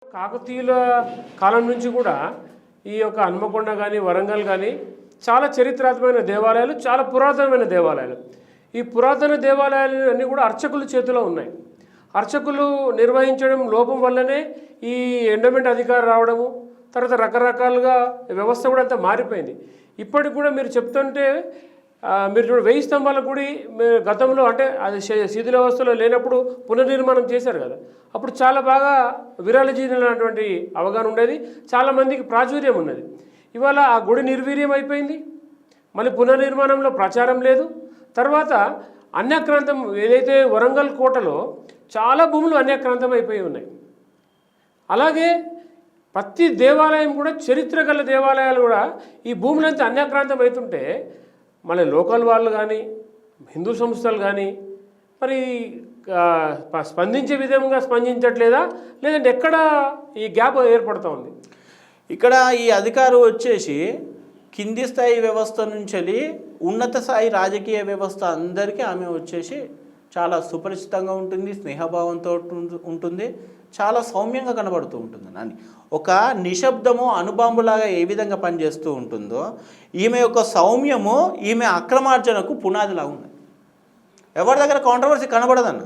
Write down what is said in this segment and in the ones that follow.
కాకతీయుల కాలం నుంచి కూడా ఈ యొక్క హన్మకొండ కానీ వరంగల్ కానీ చాలా చరిత్రాత్మకమైన దేవాలయాలు, చాలా పురాతనమైన దేవాలయాలు. ఈ పురాతన దేవాలయాలు అన్నీ కూడా అర్చకుల చేతిలో ఉన్నాయి. అర్చకులు నిర్వహించడం లోపం వల్లనే ఈ ఎండోమెంట్ అధికారం రావడము, తర్వాత రకరకాలుగా వ్యవస్థ కూడా అంతా మారిపోయింది. ఇప్పటికి కూడా మీరు చెప్తుంటే మీరు చూడ 1000 స్తంభాల గుడి గతంలో అంటే అది శిథిలావస్థలో లేనప్పుడు పునర్నిర్మాణం చేశారు కదా, అప్పుడు చాలా బాగా విరాళజీనటువంటి అవగాహన ఉండేది, చాలామందికి ప్రాచుర్యం ఉన్నది. ఇవాళ ఆ గుడి నిర్వీర్యం అయిపోయింది, మళ్ళీ పునర్నిర్మాణంలో ప్రచారం లేదు. తర్వాత అన్యాక్రాంతం ఏదైతే వరంగల్ కోటలో చాలా భూములు అన్యాక్రాంతం అయిపోయి ఉన్నాయి. అలాగే ప్రతి దేవాలయం కూడా చరిత్ర గల దేవాలయాలు కూడా ఈ భూములంతా అన్యాక్రాంతం అవుతుంటే మళ్ళీ లోకల్ వాళ్ళు కానీ హిందూ సంస్థలు కానీ మరి స్పందించే విధంగా స్పందించట్లేదా, లేదంటే ఎక్కడ ఈ గ్యాప్ ఏర్పడుతూ ఉంది? ఇక్కడ ఈ అధికారం వచ్చేసి కింది స్థాయి వ్యవస్థ నుంచి ఉన్నత స్థాయి రాజకీయ వ్యవస్థ అందరికీ ఆమె వచ్చేసి చాలా సుపరిచితంగా ఉంటుంది, స్నేహభావంతో ఉంటుంది, చాలా సౌమ్యంగా కనబడుతూ ఉంటుంది. అని ఒక నిశ్శబ్దము అణుబాంబులాగా ఏ విధంగా పనిచేస్తూ ఉంటుందో ఈమె యొక్క సౌమ్యము ఈమె అక్రమార్జనకు పునాదిలాగా ఉంది. ఎవరి దగ్గర కాంట్రవర్సీ కనబడదన్న,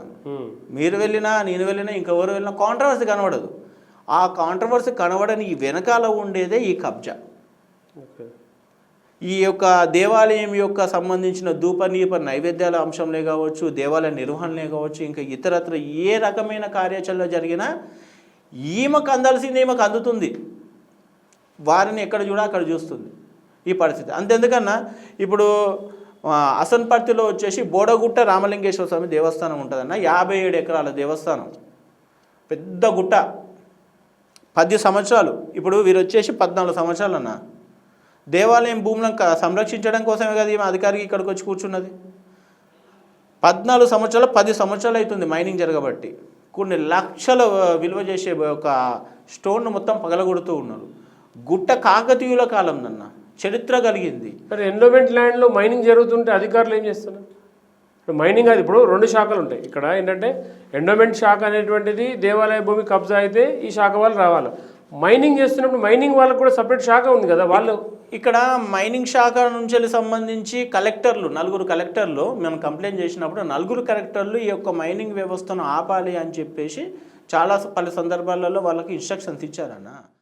మీరు వెళ్ళినా నేను వెళ్ళినా ఇంకెవరు వెళ్ళినా కాంట్రవర్సీ కనబడదు. ఆ కాంట్రవర్సీ కనబడని ఈ వెనకాల ఉండేదే ఈ కబ్జా. ఈ యొక్క దేవాలయం యొక్క సంబంధించిన ధూపనీప నైవేద్యాల అంశంలే కావచ్చు, దేవాలయ నిర్వహణలే కావచ్చు, ఇంకా ఇతరత్ర ఏ రకమైన కార్యాచరణ జరిగినా ఈమెకు అందాల్సింది ఈమెకు అందుతుంది, వారిని ఎక్కడ చూడా అక్కడ చూస్తుంది ఈ పరిస్థితి. అంతెందుకన్నా ఇప్పుడు అసన్పర్తిలో వచ్చేసి బోడగుట్ట రామలింగేశ్వర స్వామి దేవస్థానం ఉంటుందన్న, 57 ఎకరాల దేవస్థానం, పెద్ద గుట్ట, 10 సంవత్సరాలు. ఇప్పుడు వీరు వచ్చేసి 14 సంవత్సరాలు అన్న దేవాలయం భూములను సంరక్షించడం కోసమే కదా ఈమె అధికారికి ఇక్కడికి వచ్చి కూర్చున్నది. 14 సంవత్సరాలు 10 సంవత్సరాలు అవుతుంది మైనింగ్ జరగబట్టి. కొన్ని లక్షల విలువ చేసే ఒక స్టోన్ను మొత్తం పగలగొడుతూ ఉన్నారు. గుట్ట కాకతీయుల కాలం నన్న చరిత్ర కలిగింది. మరి ఎండోమెంట్ ల్యాండ్లో మైనింగ్ జరుగుతుంటే అధికారులు ఏం చేస్తున్నారు? ఇప్పుడు మైనింగ్ అది ఇప్పుడు 2 శాఖలు ఉంటాయి. ఇక్కడ ఏంటంటే ఎండోమెంట్ శాఖ అనేటువంటిది దేవాలయ భూమి కబ్జా అయితే ఈ శాఖ వాళ్ళు రావాలి. మైనింగ్ చేస్తున్నప్పుడు మైనింగ్ వాళ్ళకు కూడా సపరేట్ శాఖ ఉంది కదా. వాళ్ళు ఇక్కడ మైనింగ్ శాఖ నుంచి సంబంధించి కలెక్టర్లు 4 కలెక్టర్లు మేము కంప్లైంట్ చేసినప్పుడు 4 కలెక్టర్లు ఈ యొక్క మైనింగ్ వ్యవస్థను ఆపాలి అని చెప్పేసి పలు సందర్భాలలో వాళ్ళకి ఇన్స్ట్రక్షన్స్ ఇచ్చారన్న.